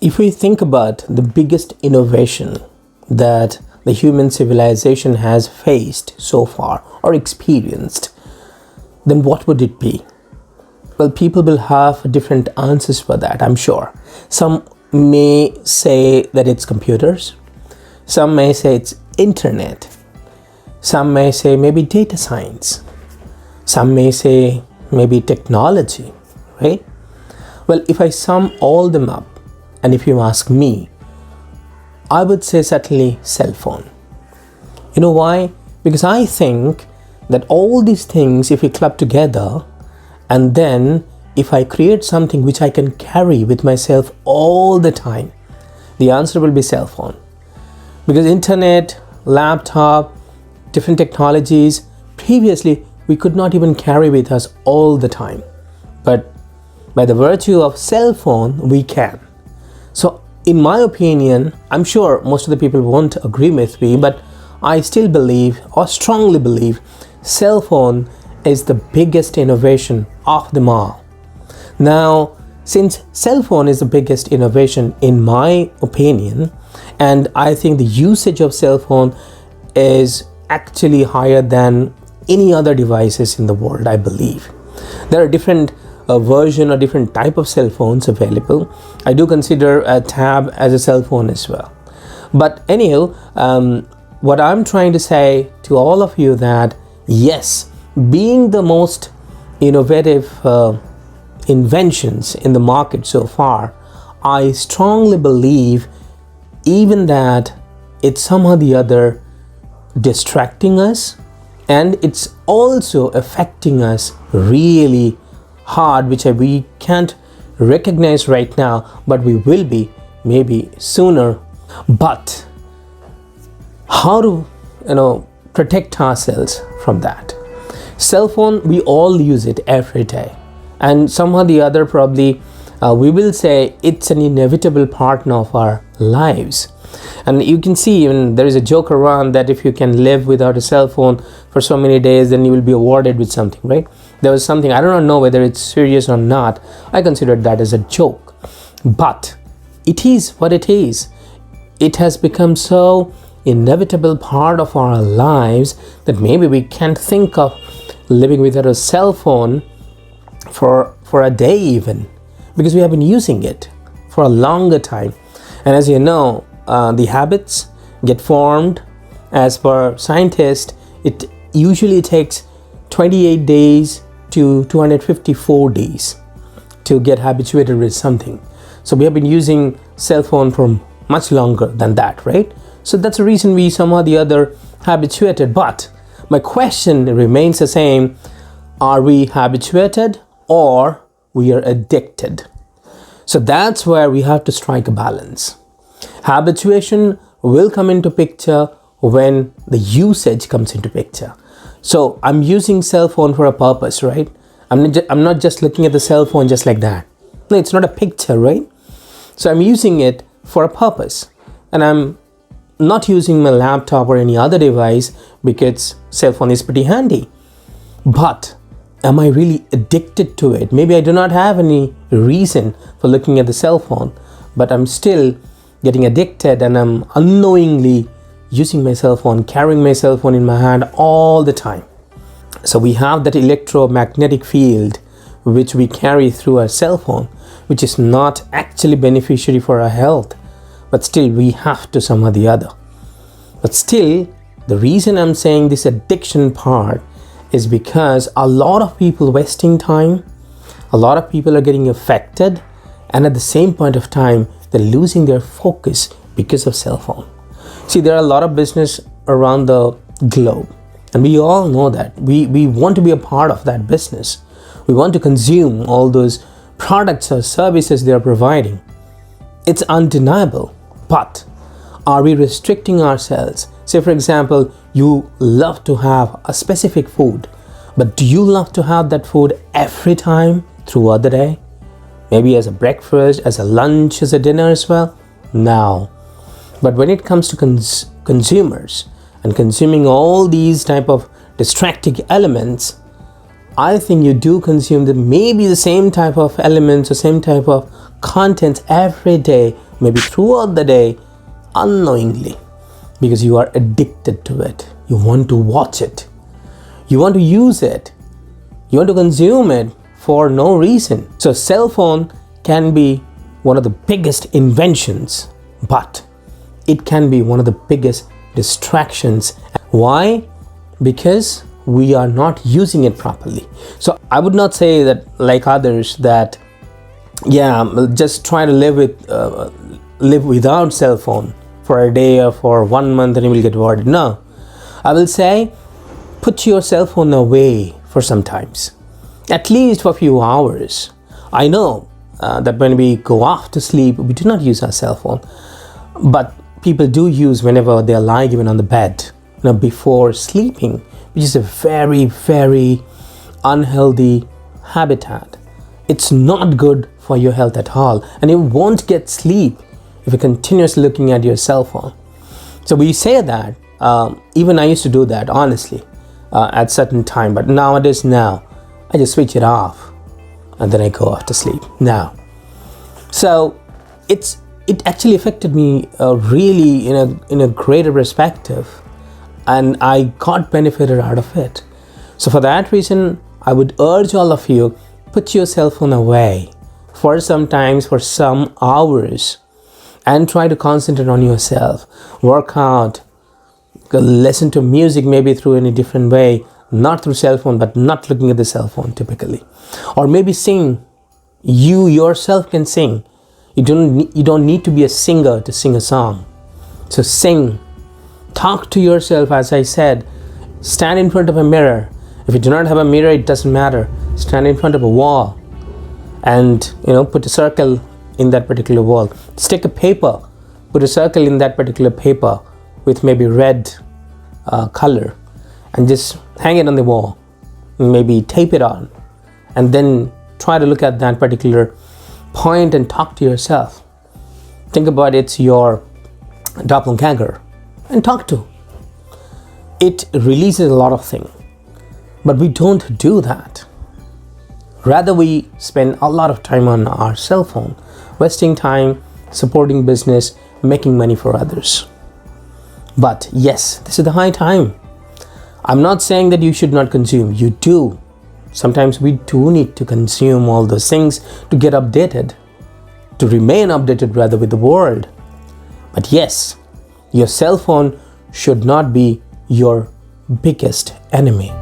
If we think about the biggest innovation that the human civilization has faced so far or experienced, then what would it be? Well, people will have different answers for that, I'm sure. Some may say that it's computers. Some may say it's internet. Some may say maybe data science. Some may say maybe technology, right? Well, if I sum all them up, and if you ask me, I would say certainly cell phone. You know why? Because I think that all these things, if we club together, and then if I create something which I can carry with myself all the time, the answer will be cell phone. Because internet, laptop, different technologies, previously we could not even carry with us all the time. But by the virtue of cell phone, we can. So in my opinion, I'm sure most of the people won't agree with me, but I still believe or strongly believe cell phone is the biggest innovation of them all. Now, since cell phone is the biggest innovation in my opinion, and I think the usage of cell phone is actually higher than any other devices in the world, I believe. There are different version or different type of cell phones available. I do consider a tab as a cell phone as well. But anyhow, what I'm trying to say to all of you that yes, being the most innovative inventions in the market so far, I strongly believe even that it's somehow or the other distracting us, and it's also affecting us really hard, which we can't recognize right now, but we will be maybe sooner. But how to protect ourselves from that? Cell phone, we all use it every day, and somehow or the other probably we will say it's an inevitable part of our lives. And you can see even there is a joke around that if you can live without a cell phone for so many days, then you will be awarded with something, right? There was something, I don't know whether it's serious or not. I considered that as a joke, but it is what it is. It has become so inevitable part of our lives that maybe we can't think of living without a cell phone for a day even, because we have been using it for a longer time. And as you know, the habits get formed. As per scientists, it usually takes 28 days to 254 days to get habituated with something. So we have been using cell phone for much longer than that, right? So that's the reason we somehow or the other habituated. But my question remains the same: are we habituated or we are addicted? So that's where we have to strike a balance. Habituation will come into picture when the usage comes into picture. So I'm using cell phone for a purpose, right? I'm not just looking at the cell phone just like that. No, it's not a picture, right? So I'm using it for a purpose, and I'm not using my laptop or any other device because cell phone is pretty handy. But am I really addicted to it? Maybe I do not have any reason for looking at the cell phone, but I'm still getting addicted, and I'm unknowingly using my cell phone, carrying my cell phone in my hand all the time. So we have that electromagnetic field which we carry through our cell phone, which is not actually beneficiary for our health, but still we have to somehow or the other. But still, the reason I'm saying this addiction part is because a lot of people wasting time, a lot of people are getting affected, and at the same point of time they're losing their focus because of cell phone. See, there are a lot of business around the globe, and we all know that we want to be a part of that business. We want to consume all those products or services they are providing. It's undeniable. But are we restricting ourselves? Say for example, you love to have a specific food, but do you love to have that food every time throughout the day? Maybe as a breakfast, as a lunch, as a dinner as well? No. But when it comes to consumers and consuming all these type of distracting elements, I think you do consume maybe the same type of elements or same type of contents every day maybe throughout the day, unknowingly, because you are addicted to it. You want to watch it. You want to use it. You want to consume it for no reason. So cell phone can be one of the biggest inventions, but it can be one of the biggest distractions. Why? Because we are not using it properly. So I would not say that, like others, that just try to live without cell phone for a day or for 1 month and you will get bored. No, I will say put your cell phone away for some times, at least for a few hours. I know that when we go off to sleep, we do not use our cell phone, but people do use whenever they lie even on the bed, before sleeping, which is a very, very unhealthy habitat. It's not good for your health at all, and you won't get sleep if you're continuously looking at your cell phone. So we say that, even I used to do that, honestly, at certain time, but nowadays, I just switch it off and then I go off to sleep now. So it actually affected me really in a greater perspective, and I got benefited out of it. So for that reason, I would urge all of you, put your cell phone away for some hours, and try to concentrate on yourself. Work out, listen to music maybe through any different way, not through cell phone, but not looking at the cell phone typically. Or maybe sing. You yourself can sing. You don't need to be a singer to sing a song. So sing. Talk to yourself, as I said. Stand in front of a mirror. If you do not have a mirror, it doesn't matter. Stand in front of a wall and put a circle in that particular wall. Stick a paper, put a circle in that particular paper with maybe red color, and just hang it on the wall. Maybe tape it on, and then try to look at that particular point and talk to yourself. Think about it's your doppelganger and talk to. It releases a lot of things, but we don't do that. Rather, we spend a lot of time on our cell phone, wasting time, supporting business, making money for others. But yes, this is the high time. I'm not saying that you should not consume. You do. Sometimes we do need to consume all those things to get updated, to remain updated rather with the world. But yes, your cell phone should not be your biggest enemy.